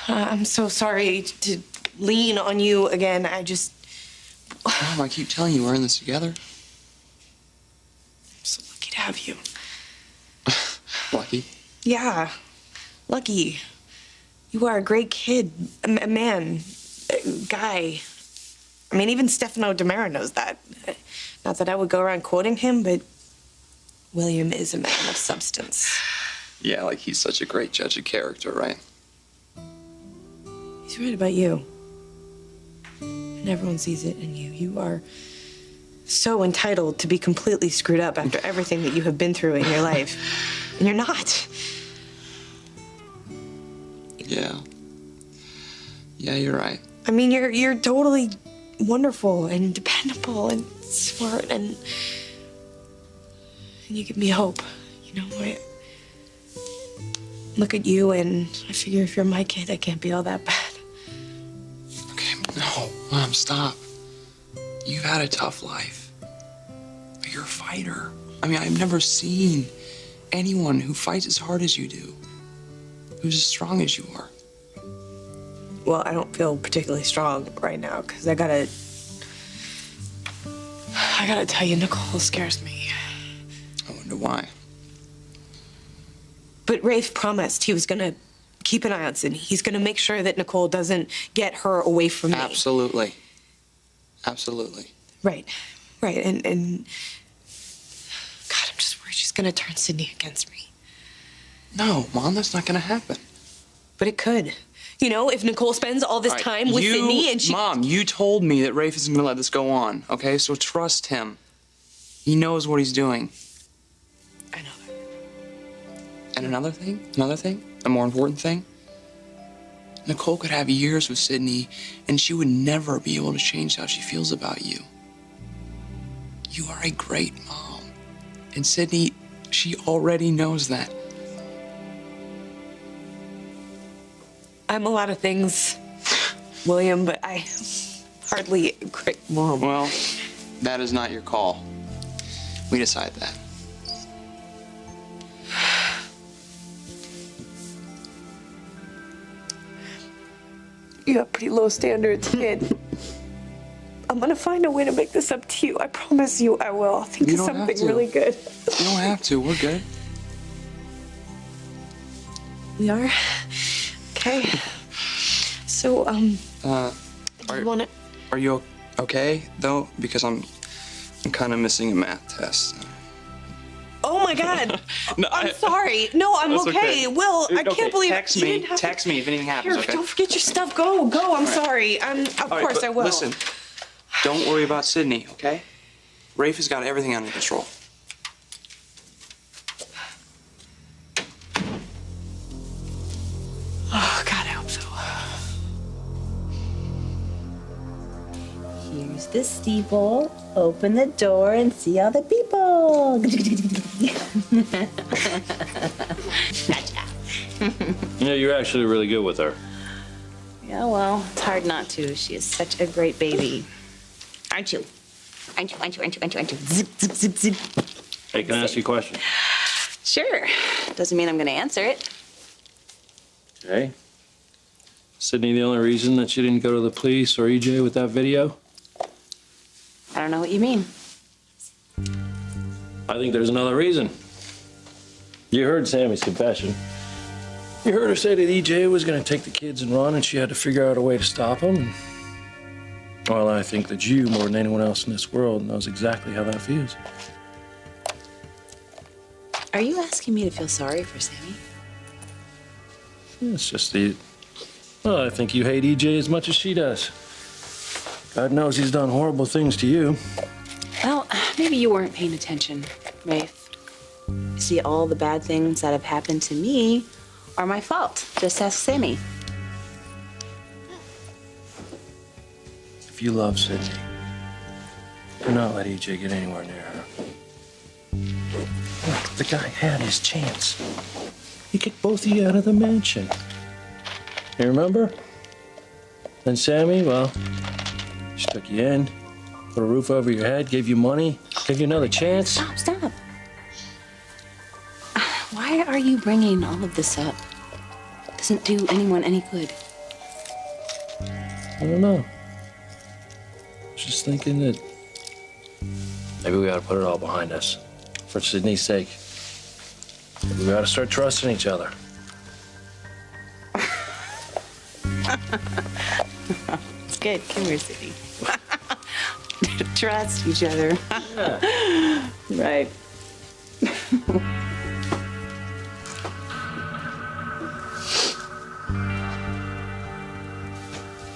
I'm so sorry to lean on you again. Mom, I keep telling you we're in this together. I'm so lucky to have you. Lucky? Yeah, lucky. You are a great kid, a man, a guy. I mean, even Stefano Demera knows that. Not that I would go around quoting him, but William is a man of substance. Yeah, like he's such a great judge of character, right? He's right about you. And everyone sees it in you. You are so entitled to be completely screwed up after everything that you have been through in your life. And you're not. Yeah. Yeah, you're right. I mean, you're totally wonderful and dependable and smart and you give me hope. You know, I look at you and I figure if you're my kid, I can't be all that bad. Okay, no, Mom, stop. You've had a tough life, but you're a fighter. I mean, I've never seen anyone who fights as hard as you do, who's as strong as you are. Well, I don't feel particularly strong right now because I gotta tell you, Nicole scares me. I wonder why. But Rafe promised he was gonna keep an eye on Sydney. He's gonna make sure that Nicole doesn't get her away from me. Absolutely. Absolutely. Right. And God, I'm just worried she's gonna turn Sydney against me. No, Mom, that's not gonna happen. But it could. You know, if Nicole spends all this time with Sydney and she... Mom, you told me that Rafe isn't gonna let this go on, okay? So trust him. He knows what he's doing. I know that. And another thing, a more important thing, Nicole could have years with Sydney and she would never be able to change how she feels about you. You are a great mom. And Sydney, she already knows that. I'm a lot of things, William, but I hardly a great mom. Well, that is not your call. We decide that. You have pretty low standards, kid. I'm gonna find a way to make this up to you. I promise you I will. I'll think of something really good. You don't have to. We're good. We are? Okay. So, do you want to... Are you okay, though? Because I'm kind of missing a math test. Oh, my God. No, I'm sorry. No, I'm okay. Will, I can't believe... Text me if anything happens, Here, okay? don't forget your stuff. Go. I'm sorry. Of course I will. Listen, don't worry about Sydney, okay? Rafe has got everything under control. Oh, God, I hope so. Here's the steeple. Open the door and see all the people. You know, you're actually really good with her. Yeah, well, it's hard not to. She is such a great baby. Aren't you? Aren't you? Zip, zip, zip, zip. Hey, can I ask you a question? Sure. Doesn't mean I'm going to answer it. Okay. Sydney, the only reason that you didn't go to the police or EJ with that video? I don't know what you mean. I think there's another reason. You heard Sammy's confession. You heard her say that EJ was going to take the kids and run, and she had to figure out a way to stop him. Well, I think that you, more than anyone else in this world, knows exactly how that feels. Are you asking me to feel sorry for Sammy? It's just well, I think you hate EJ as much as she does. God knows he's done horrible things to you. Well, maybe you weren't paying attention, Rafe. You see, all the bad things that have happened to me are my fault. Just ask Sammy. If you love Sydney, do not let EJ get anywhere near her. Look, the guy had his chance. He kicked both of you out of the mansion. You remember? And Sammy, well, she took you in, put a roof over your head, gave you money, gave you another chance. Stop. Why are you bringing all of this up? It doesn't do anyone any good. I don't know. Just thinking that maybe we gotta put it all behind us. For Sydney's sake. Maybe we gotta start trusting each other. It's good. Come here, Sydney. Trust each other. Yeah. Right.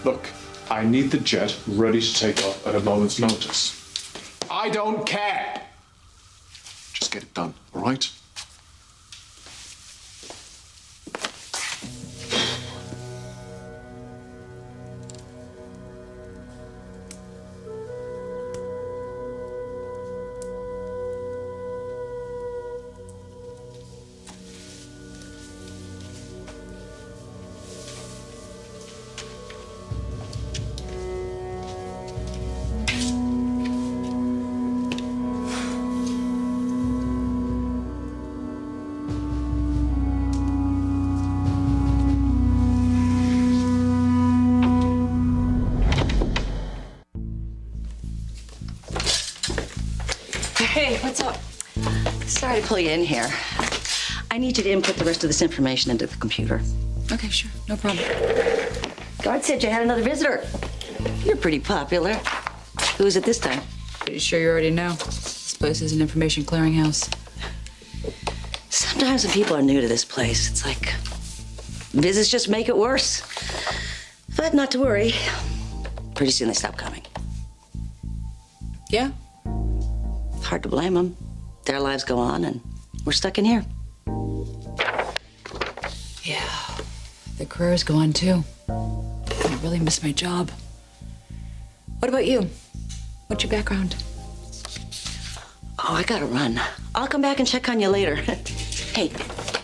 Look, I need the jet ready to take off at a moment's notice. I don't care. Just get it done, all right? Hey, what's up? Sorry to pull you in here. I need you to input the rest of this information into the computer. Okay, sure. No problem. Guard said you had another visitor. You're pretty popular. Who is it this time? Pretty sure you already know. This place is an information clearinghouse. Sometimes when people are new to this place, it's like visits just make it worse. But not to worry. Pretty soon they stop coming. Yeah? Hard to blame them. Their lives go on, and we're stuck in here. Yeah. The careers go on too. I really miss my job. What about you? What's your background? Oh, I gotta run. I'll come back and check on you later. Hey,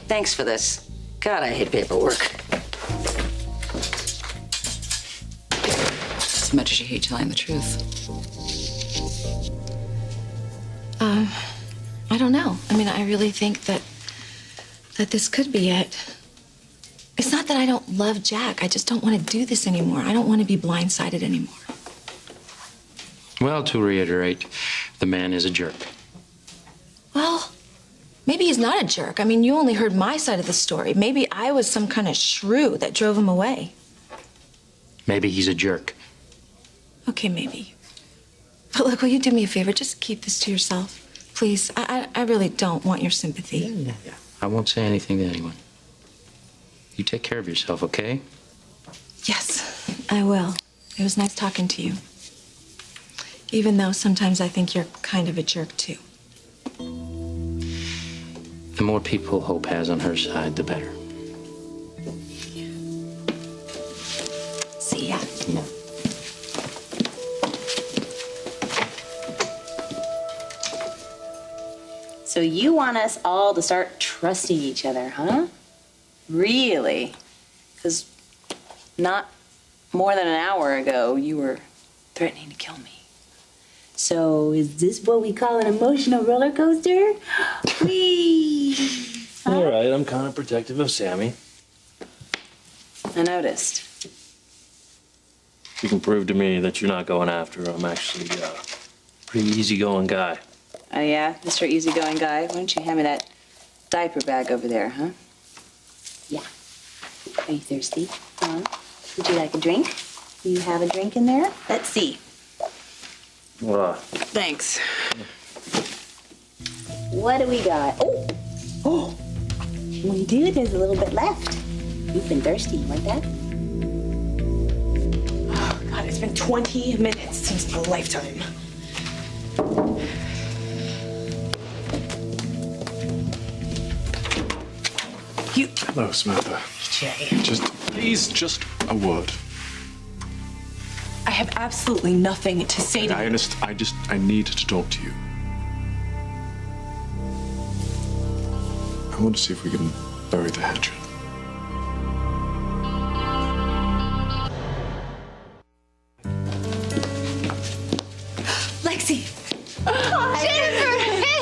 thanks for this. God, I hate paperwork. As much as you hate telling the truth. I don't know. I mean, I really think that this could be it. It's not that I don't love Jack. I just don't want to do this anymore. I don't want to be blindsided anymore. Well, to reiterate, the man is a jerk. Well, maybe he's not a jerk. I mean, you only heard my side of the story. Maybe I was some kind of shrew that drove him away. Maybe he's a jerk. Okay, maybe. But look, will you do me a favor? Just keep this to yourself. Please, I really don't want your sympathy. Yeah. I won't say anything to anyone. You take care of yourself, okay? Yes, I will. It was nice talking to you. Even though sometimes I think you're kind of a jerk, too. The more people Hope has on her side, the better. See ya. Yeah. So you want us all to start trusting each other, huh? Really? Because not more than an hour ago, you were threatening to kill me. So is this what we call an emotional roller coaster? Whee! All right, I'm kind of protective of Sammy. I noticed. You can prove to me that you're not going after her. I'm actually a pretty easygoing guy. Oh yeah, Mr. Easygoing Guy, why don't you hand me that diaper bag over there, huh? Yeah. Are you thirsty? Huh? Would you like a drink? Do you have a drink in there? Let's see. Thanks. What do we got? Oh! We do, there's a little bit left. You've been thirsty, you like that? Oh, God, it's been 20 minutes. Seems like a lifetime. You... Hello, Samantha. Jay. Please, just a word. I have absolutely nothing to say to I you. understand. I need to talk to you. I want to see if we can bury the hatchet. Lexi! Jennifer,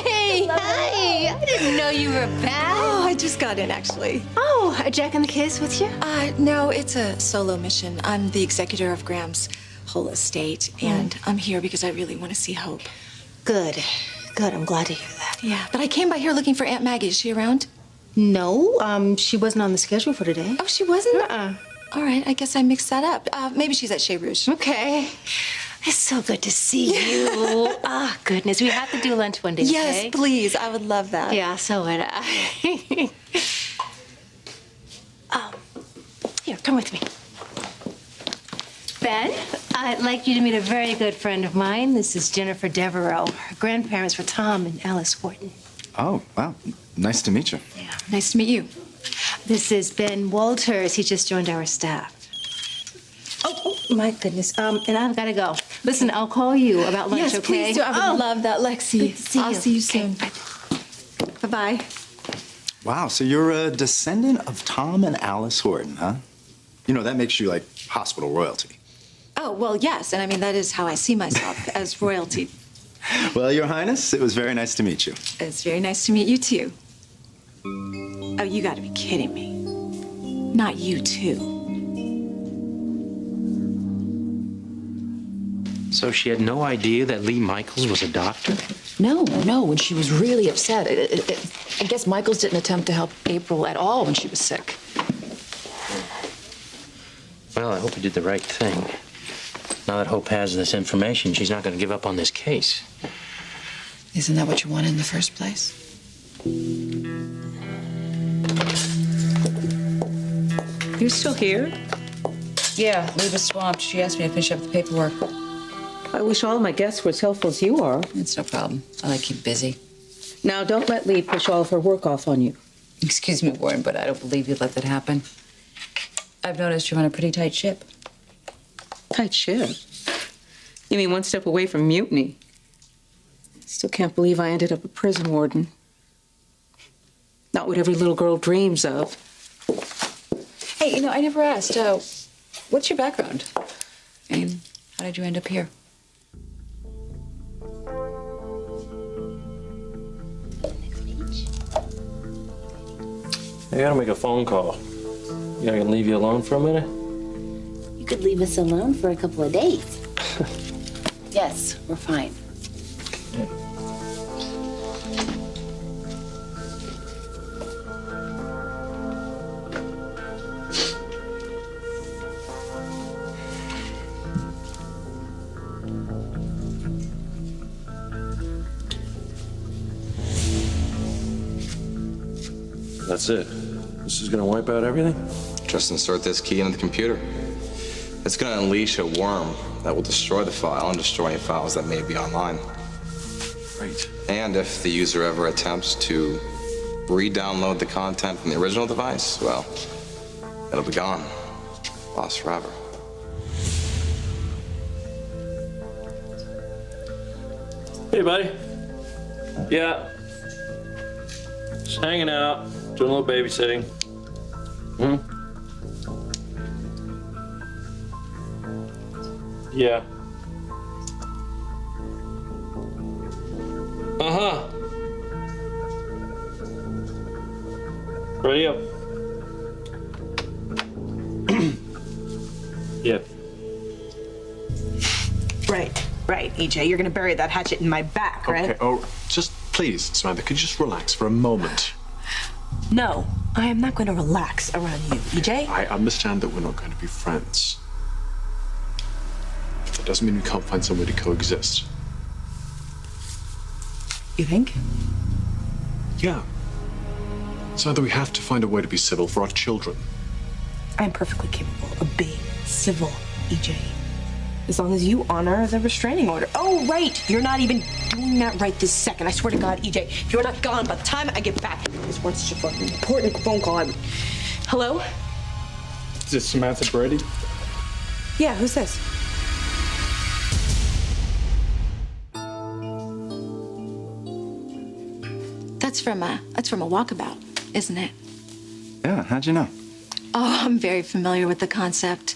hey! Hi! I didn't know you were back. Oh, I just got in, actually. Oh, are Jack and the kids with you? No, it's a solo mission. I'm the executor of Graham's whole estate, and I'm here because I really want to see Hope. Good. Good. I'm glad to hear that. Yeah, but I came by here looking for Aunt Maggie. Is she around? No, she wasn't on the schedule for today. Oh, she wasn't? Uh-uh. All right, I guess I mixed that up. Maybe she's at Chez Rouge. Okay. It's so good to see you. Ah, goodness. We have to do lunch one day, Yes, okay? please. I would love that. Yeah, so would I. Here, come with me. Ben, I'd like you to meet a very good friend of mine. This is Jennifer Devereaux. Her grandparents were Tom and Alice Horton. Oh, wow. Nice to meet you. Yeah, nice to meet you. This is Ben Walters. He just joined our staff. Oh, my goodness. And I've got to go. Listen, I'll call you about lunch, Yes, okay? please do. I would love that, Lexi. Good to see I'll you. see you Okay, soon. Bye-bye. Wow, so you're a descendant of Tom and Alice Horton, huh? You know, that makes you like hospital royalty. Oh, well, yes, and I mean, that is how I see myself, as royalty. Well, Your Highness, it was very nice to meet you. It's very nice to meet you, too. Oh, you gotta be kidding me. Not you, too. So she had no idea that Lee Michaels was a doctor? No, and she was really upset. I guess Michaels didn't attempt to help April at all when she was sick. Well, I hope he did the right thing. Now that Hope has this information, she's not going to give up on this case. Isn't that what you wanted in the first place? You still here? Yeah, Lee was swamped. She asked me to finish up the paperwork. I wish all my guests were as helpful as you are. It's no problem. I like keep busy. Now, don't let Lee push all of her work off on you. Excuse me, Warren, but I don't believe you'd let that happen. I've noticed you run a pretty tight ship. Tight ship. You mean one step away from mutiny? Still can't believe I ended up a prison warden. Not what every little girl dreams of. Hey, I never asked. What's your background? And how did you end up here? I gotta make a phone call. Yeah, I can leave you alone for a minute? You could leave us alone for a couple of days. Yes, we're fine. That's it. This is gonna wipe out everything? Just insert this key into the computer. It's going to unleash a worm that will destroy the file and destroy any files that may be online. Right. And if the user ever attempts to re-download the content from the original device, well, it'll be gone. Lost forever. Hey, buddy. Yeah. Just hanging out, doing a little babysitting. Yeah. Uh-huh. Ready up. Yeah. Right, EJ. You're gonna bury that hatchet in my back, right? Okay, oh, just please, Samantha, could you just relax for a moment? No, I am not going to relax around you, EJ. I understand that we're not going to be friends. That doesn't mean we can't find some way to coexist. You think? Yeah. Samantha, we have to find a way to be civil for our children. I'm perfectly capable of being civil, EJ. As long as you honor the restraining order. Oh, right. You're not even doing that right this second. I swear to God, EJ, if you're not gone by the time I get back, this one's such a fucking important phone call. Hello? Is this Samantha Brady? Yeah, who's this? That's from a walkabout, isn't it? Yeah, how'd you know? Oh, I'm very familiar with the concept.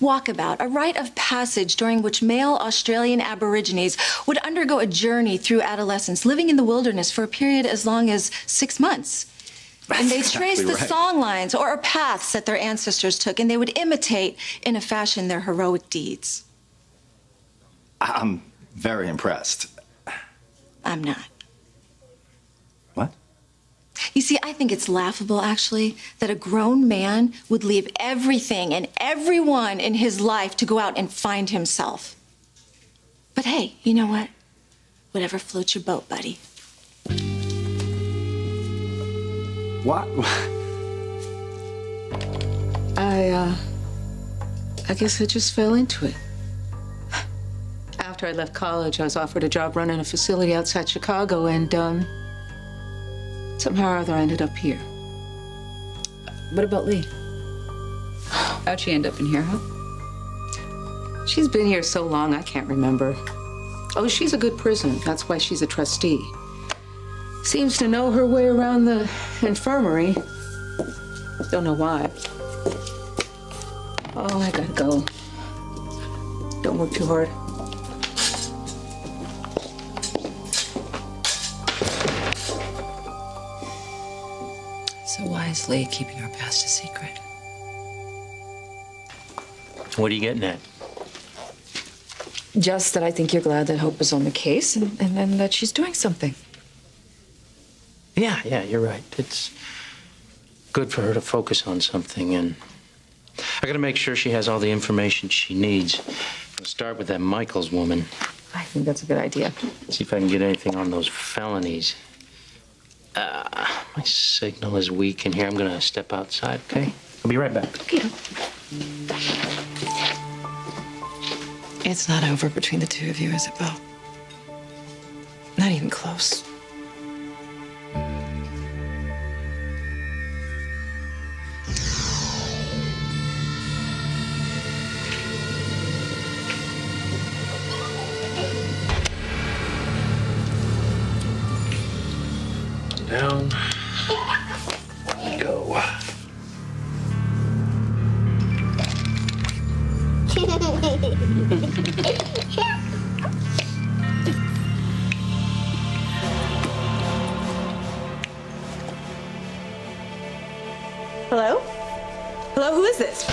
Walkabout, a rite of passage during which male Australian Aborigines would undergo a journey through adolescence, living in the wilderness for a period as long as 6 months. And they That's trace exactly the right. song lines or paths that their ancestors took, and they would imitate in a fashion their heroic deeds. I'm very impressed. I'm not. What? You see, I think it's laughable, actually, that a grown man would leave everything and everyone in his life to go out and find himself. But hey, you know what? Whatever floats your boat, buddy. What? I guess I just fell into it. After I left college, I was offered a job running a facility outside Chicago, and somehow or other I ended up here. What about Lee? How'd she end up in here, huh? She's been here so long, I can't remember. Oh, she's a good prison. That's why she's a trustee. Seems to know her way around the infirmary. Don't know why. Oh, I gotta go. Don't work too hard. So why is Lee keeping our past a secret? What are you getting at? Just that I think you're glad that Hope is on the case and then that she's doing something. Yeah, you're right. It's good for her to focus on something, and I gotta make sure she has all the information she needs. I'll start with that Michaels woman. I think that's a good idea. See if I can get anything on those felonies. My signal is weak in here. I'm gonna step outside, okay? I'll be right back. Okay. It's not over between the two of you, is it, Bo? Not even close. Down. Go. Hello? Hello, who is this?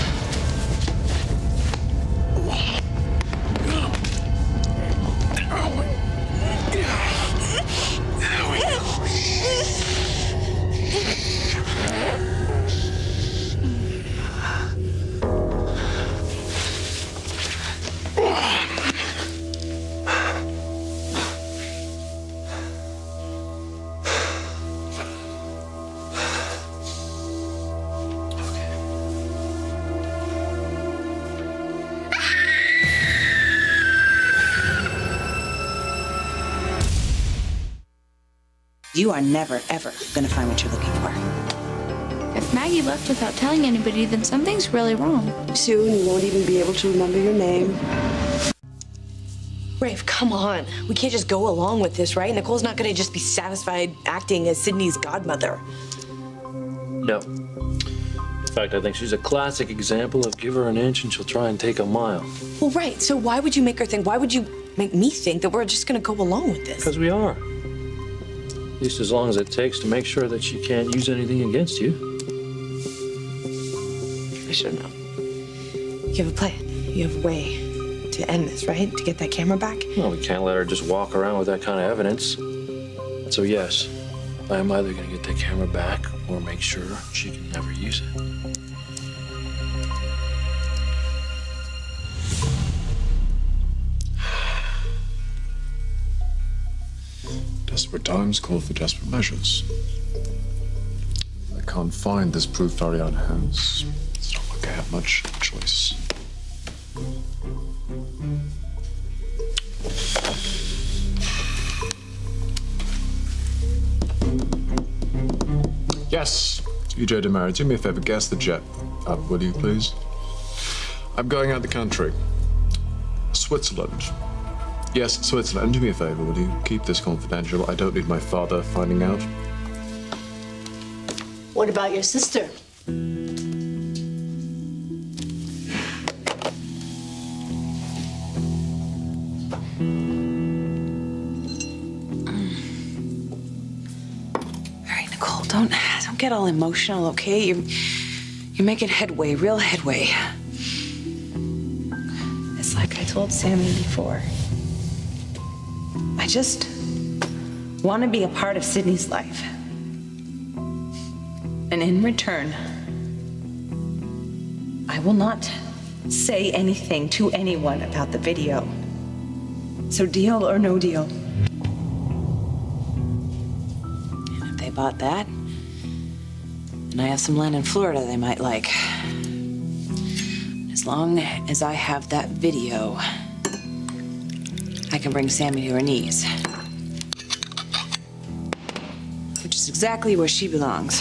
You are never, ever gonna find what you're looking for. If Maggie left without telling anybody, then something's really wrong. Soon you won't even be able to remember your name. Rafe, come on. We can't just go along with this, right? Nicole's not gonna just be satisfied acting as Sydney's godmother. No. In fact, I think she's a classic example of give her an inch and she'll try and take a mile. Well, right, so why would you make her think, why would you make me think that we're just gonna go along with this? Because we are. At least as long as it takes to make sure that she can't use anything against you. I should know. You have a plan. You have a way to end this, right? To get that camera back? Well, we can't let her just walk around with that kind of evidence. So yes, I am either going to get that camera back or make sure she can never use it. Desperate times call for desperate measures. I can't find this proof Ariane has. It's not like I have much choice. Yes, EJ DeMara, do me a favor, gas the jet up, will you, please? I'm going out the country. Switzerland. Yes, Switzerland. Do me a favor, will you? Keep this confidential. I don't need my father finding out. What about your sister? All right, Nicole, don't get all emotional, okay? You're making headway, real headway. It's like I told Sammy before. I just want to be a part of Sydney's life. And in return, I will not say anything to anyone about the video. So deal or no deal. And if they bought that, and I have some land in Florida they might like. As long as I have that video, I can bring Sammy to her knees. Which is exactly where she belongs.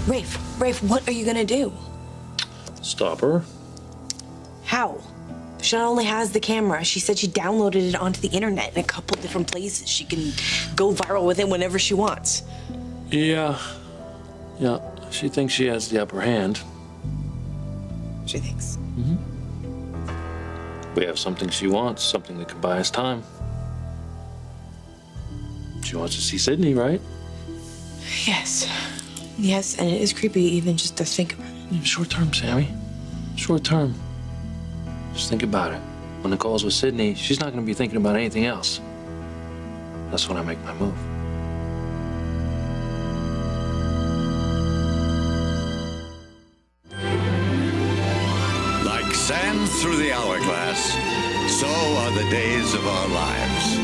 Rafe, what are you gonna do? Stop her. How? She not only has the camera, she said she downloaded it onto the internet in a couple different places. She can go viral with it whenever she wants. Yeah. She thinks she has the upper hand. She thinks. Mm-hmm. We have something she wants, something that could buy us time. She wants to see Sydney, right? Yes, and it is creepy even just to think about it. Short term, Sammy. Short term. Just think about it. When Nicole's with Sydney, she's not going to be thinking about anything else. That's when I make my move. Like sand through the hourglass, so are the days of our lives.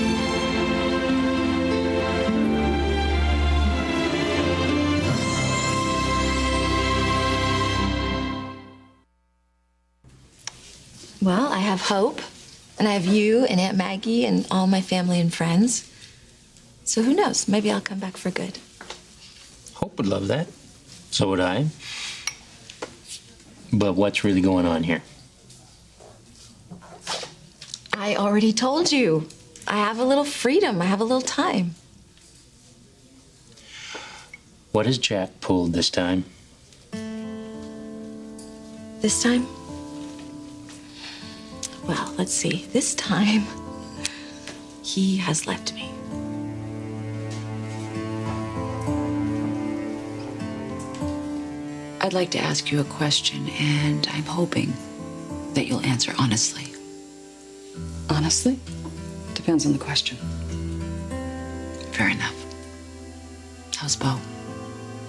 Well, I have Hope, and I have you and Aunt Maggie and all my family and friends. So who knows? Maybe I'll come back for good. Hope would love that. So would I. But what's really going on here? I already told you. I have a little freedom. I have a little time. What has Jack pulled this time? This time? Well, let's see. This time, he has left me. I'd like to ask you a question, and I'm hoping that you'll answer honestly. Honestly? Depends on the question. Fair enough. How's Bo?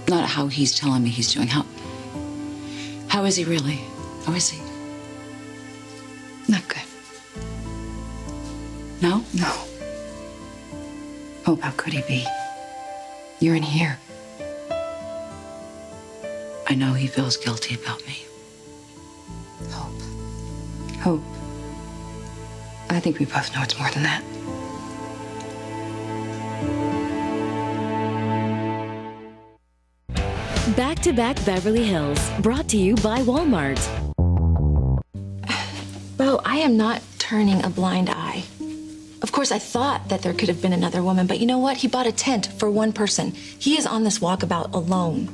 Not how he's telling me he's doing. How is he really? How is he? Not good. No? No. Hope, how could he be? You're in here. I know he feels guilty about me. Hope. I think we both know it's more than that. Back to Back Beverly Hills, brought to you by Walmart. Bo, I am not turning a blind eye. Of course, I thought that there could have been another woman, but you know what? He bought a tent for one person. He is on this walkabout alone.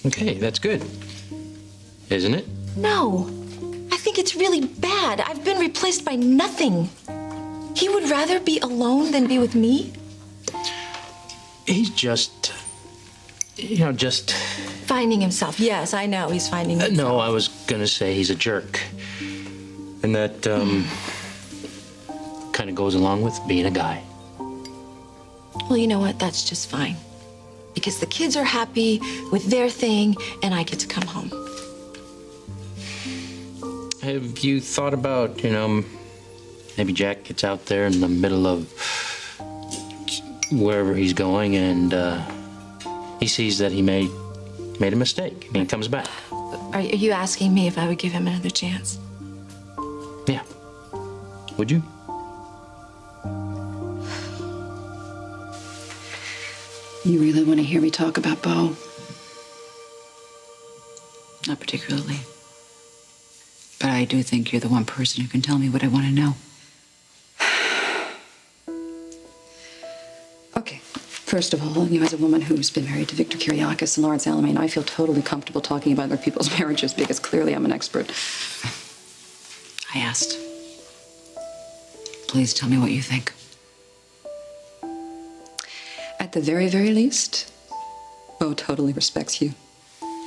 Okay, that's good. Isn't it? No, I think it's really bad. I've been replaced by nothing. He would rather be alone than be with me? He's just, just... Finding himself. Yes, I know he's finding himself. No, I was gonna say he's a jerk. And that, kind of goes along with being a guy. Well, you know what? That's just fine. Because the kids are happy with their thing, and I get to come home. Have you thought about, maybe Jack gets out there in the middle of wherever he's going and he sees that he made a mistake and he comes back. Are you asking me if I would give him another chance? Yeah. Would you? You really want to hear me talk about Bo? Not particularly. But I do think you're the one person who can tell me what I want to know. Okay. First of all, as a woman who's been married to Victor Kiriakis and Lawrence Alamein, I feel totally comfortable talking about other people's marriages because clearly I'm an expert. I asked. Please tell me what you think. At At the very, very least, Bo totally respects you.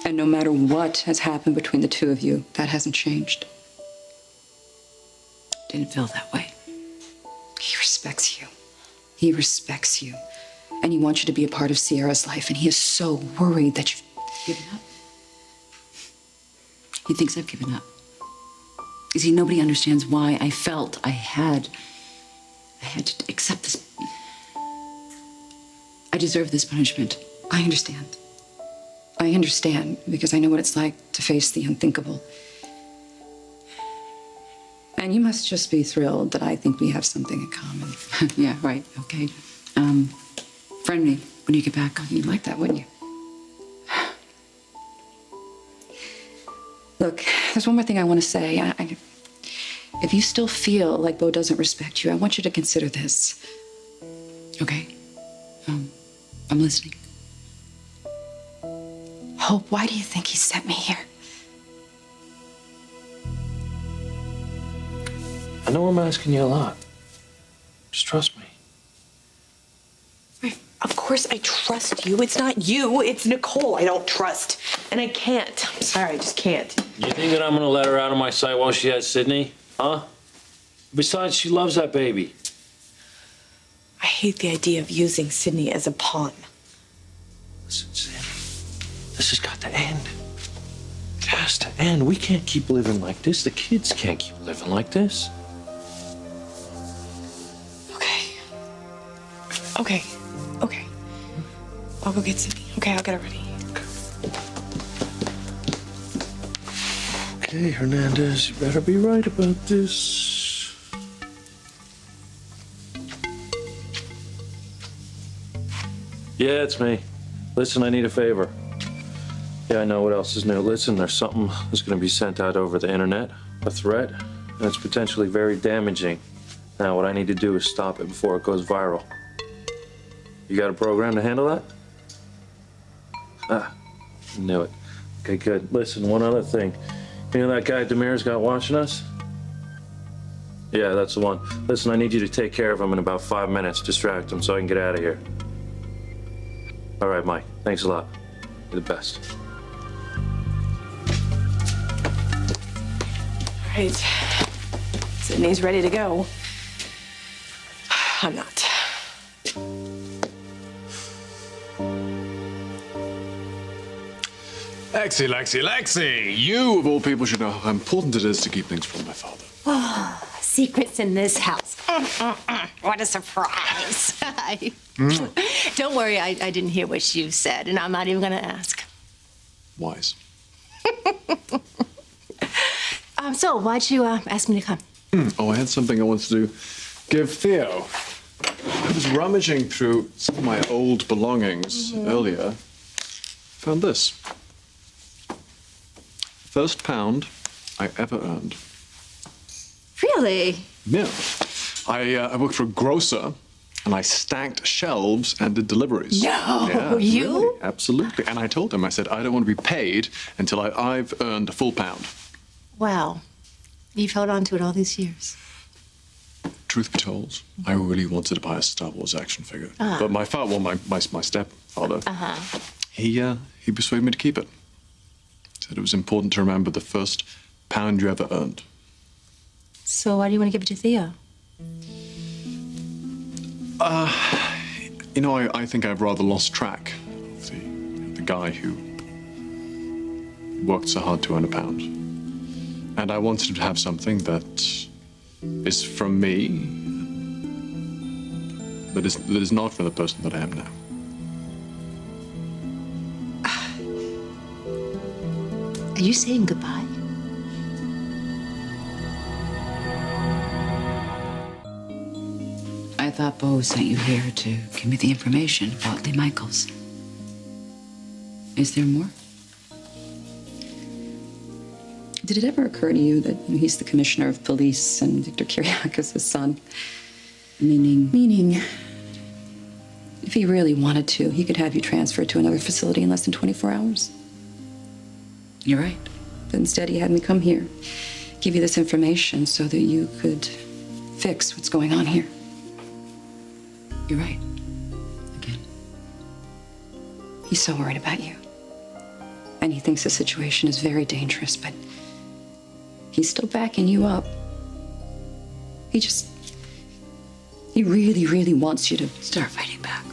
And no matter what has happened between the two of you, that hasn't changed. Didn't feel that way. He respects you. He respects you. And he wants you to be a part of Sierra's life, and he is so worried that you've given up. He thinks I've given up. You see, nobody understands why I felt I had to accept this. I deserve this punishment. I understand. I understand because I know what it's like to face the unthinkable. And you must just be thrilled that I think we have something in common. Yeah, right, okay. Friend me when you get back. You'd like that, wouldn't you? Look, there's one more thing I want to say. If you still feel like Bo doesn't respect you, I want you to consider this. Okay? I'm listening. Hope, why do you think he sent me here? I know I'm asking you a lot. Just trust me. Of course I trust you. It's not you, it's Nicole I don't trust. And I can't. I'm sorry, I just can't. You think that I'm gonna let her out of my sight while she has Sydney? Huh? Besides, she loves that baby. I hate the idea of using Sydney as a pawn. Listen, Sammy, this has got to end. It has to end. We can't keep living like this. The kids can't keep living like this. Okay. I'll go get Sydney. Okay, I'll get her ready. Okay, Hernandez, you better be right about this. Yeah, it's me. Listen, I need a favor. Yeah, I know what else is new. Listen, there's something that's going to be sent out over the internet, a threat, and it's potentially very damaging. Now, what I need to do is stop it before it goes viral. You got a program to handle that? Ah, knew it. Okay, good. Listen, one other thing. You know that guy Demir's got watching us? Yeah, that's the one. Listen, I need you to take care of him in about 5 minutes. Distract him so I can get out of here. All right, Mike. Thanks a lot. You're the best. All right. Sydney's ready to go. I'm not. Lexi, you of all people should know how important it is to keep things from my father. Oh, secrets in this house. What a surprise. Don't worry, I didn't hear what you said, and I'm not even going to ask. Wise. So, why'd you ask me to come? Oh, I had something I wanted to give Theo. I was rummaging through some of my old belongings earlier. Found this. First pound I ever earned. Really? Yeah. I worked for a grocer, and I stacked shelves and did deliveries. No, Yeah, you? really, absolutely. And I told him, I said, I don't want to be paid until I've earned a full pound. Wow. You've held on to it all these years. Truth be told, I really wanted to buy a Star Wars action figure. Ah. But my father, well, my stepfather, he persuaded me to keep it. Said it was important to remember the first pound you ever earned. So why do you want to give it to Theo? You know, I think I've rather lost track of the guy who worked so hard to earn a pound. And I wanted him to have something that is from me, that is not from the person that I am now. Are you saying goodbye? I thought Bo sent you here to give me the information about Lee Michaels. Is there more? Did it ever occur to you that he's the commissioner of police and Victor Kiriakis' son? Meaning, if he really wanted to, he could have you transferred to another facility in less than 24 hours. You're right. But instead, he had me come here, give you this information so that you could fix what's going on here. You're right. Again. He's so worried about you. And he thinks the situation is very dangerous, but he's still backing you up. He really, really wants you to start fighting back.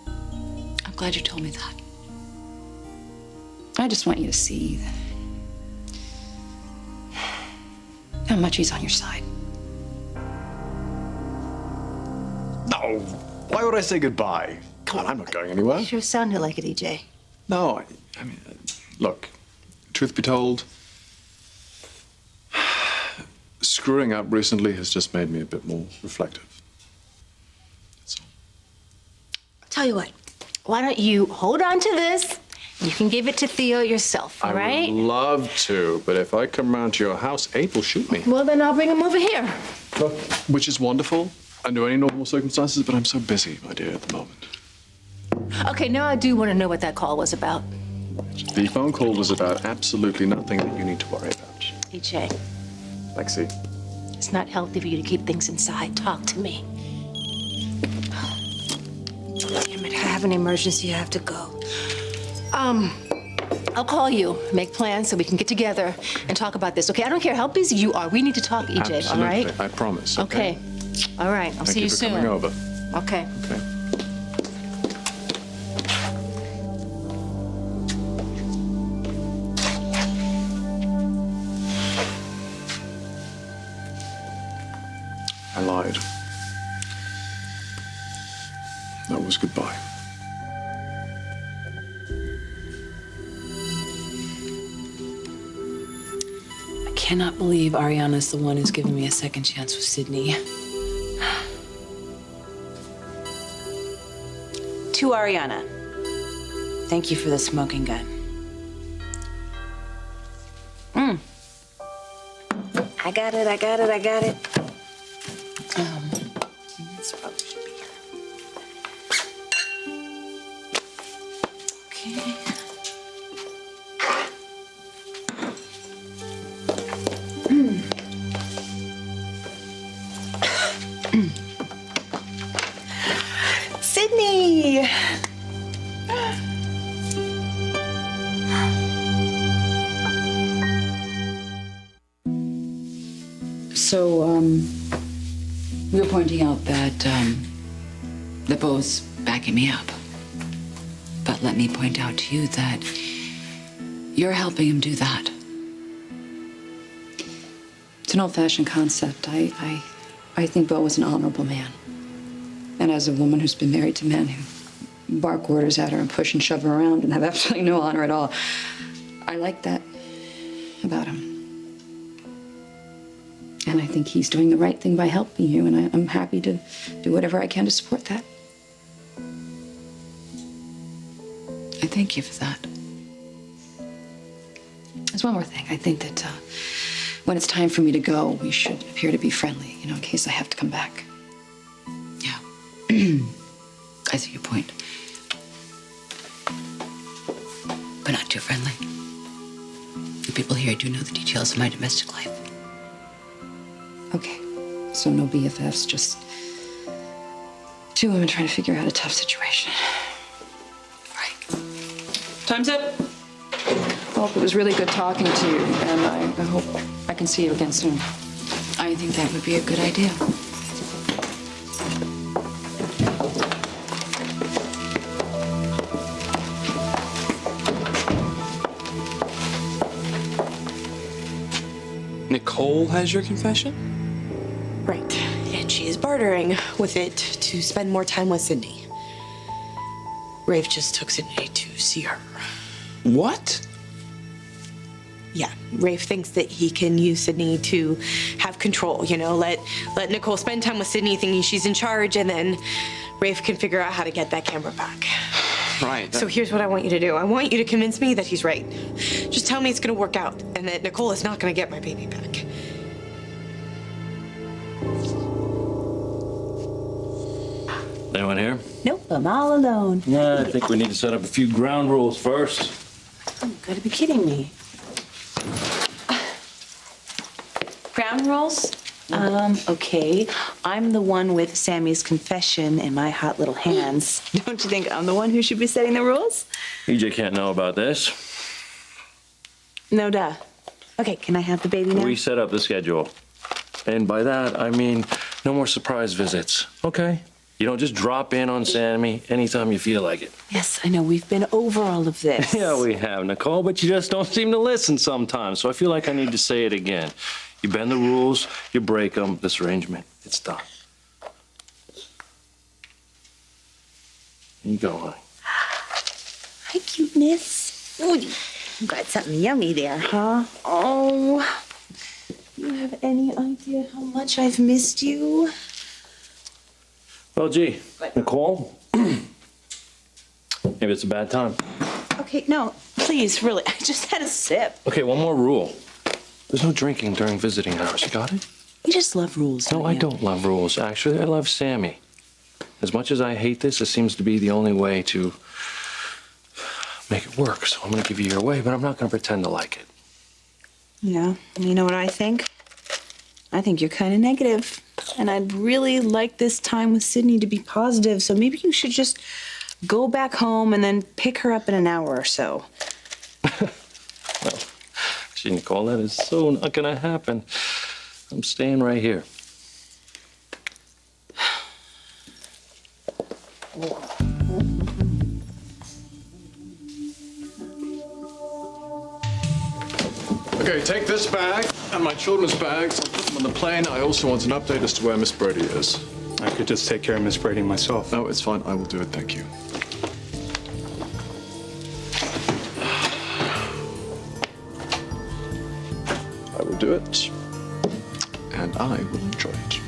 I'm glad you told me that. I just want you to see how much he's on your side. No. Why would I say goodbye? Come on, I'm not going anywhere. Sure sounded like it, EJ. No, I mean, look, truth be told, screwing up recently has just made me a bit more reflective. Tell you what, why don't you hold on to this? You can give it to Theo yourself, all I right? would love to, but if I come round to your house, Abe will shoot me. Well, then I'll bring him over here. Look, which is wonderful under any normal circumstances, but I'm so busy, my dear, at the moment. Okay, now I do want to know what that call was about. The phone call was about absolutely nothing that you need to worry about. EJ, Lexi. it's not healthy for you to keep things inside. Talk to me. Damn it, I have an emergency. I have to go. I'll call you, make plans so we can get together and talk about this, okay? I don't care how busy you are. We need to talk, EJ, Absolutely. all right? I promise. Okay. All right, I'll see you soon. Thank you for coming over. Okay. Okay. I lied. That was goodbye. I cannot believe Ariana's the one who's giving me a second chance with Sydney. To Ariana, thank you for the smoking gun. I got it. This probably should be here. Okay. Sydney! So, you're pointing out that Bo's backing me up. But let me point out to you that you're helping him do that. It's an old-fashioned concept. I think Bo was an honorable man. And as a woman who's been married to men who bark orders at her and push and shove her around and have absolutely no honor at all, I like that about him. And I think he's doing the right thing by helping you, and I'm happy to do whatever I can to support that. I thank you for that. There's one more thing. I think that when it's time for me to go, we should appear to be friendly, in case I have to come back. Yeah. I see your point. But not too friendly. The people here do know the details of my domestic life. Okay, so no BFFs, just two women trying to figure out a tough situation. Right. Time's up. Well, it was really good talking to you, and I hope I can see you again soon. I think that would be a good idea. Nicole has your confession? Right. And she is bartering with it to spend more time with Sydney. Rafe just took Sydney to see her. What? Yeah, Rafe thinks that he can use Sydney to have control, let Nicole spend time with Sydney thinking she's in charge, and then Rafe can figure out how to get that camera back. Right. So here's what I want you to do. I want you to convince me that he's right. Just tell me it's gonna work out and that Nicole is not gonna get my baby back. Anyone here? Nope, I'm all alone. Yeah, I think we need to set up a few ground rules first. You gotta be kidding me. Ground rules? Okay. I'm the one with Sammy's confession in my hot little hands. Don't you think I'm the one who should be setting the rules? EJ can't know about this. No duh. Okay, can I have the baby now? We set up the schedule. And by that, I mean no more surprise visits, okay? You don't just drop in on Sammy anytime you feel like it. Yes, I know. We've been over all of this. Yeah, we have, Nicole, but you just don't seem to listen sometimes. So I feel like I need to say it again. You bend the rules, you break them. This arrangement, it's done. Here you go, honey. Hi, cuteness. Ooh, you got something yummy there, huh? Oh, you have any idea how much I've missed you? Well, gee, Nicole, maybe it's a bad time. Okay, no, please, really. I just had a sip. Okay, one more rule. There's no drinking during visiting hours. You got it? You just love rules, No, don't I you? don't love rules. Actually, I love Sammy. As much as I hate this, it seems to be the only way to make it work. So I'm going to give you your way, but I'm not going to pretend to like it. Yeah, you know what I think? I think you're kind of negative. And I'd really like this time with Sydney to be positive, so maybe you should just go back home and then pick her up in an hour or so. Well, gee, Nicole, that is so not going to happen. I'm staying right here. Okay, take this bag and my children's bags. I'll put them on the plane. I also want an update as to where Miss Brady is. I could just take care of Miss Brady myself. No, it's fine. I will do it. Thank you. I will do it, and I will enjoy it.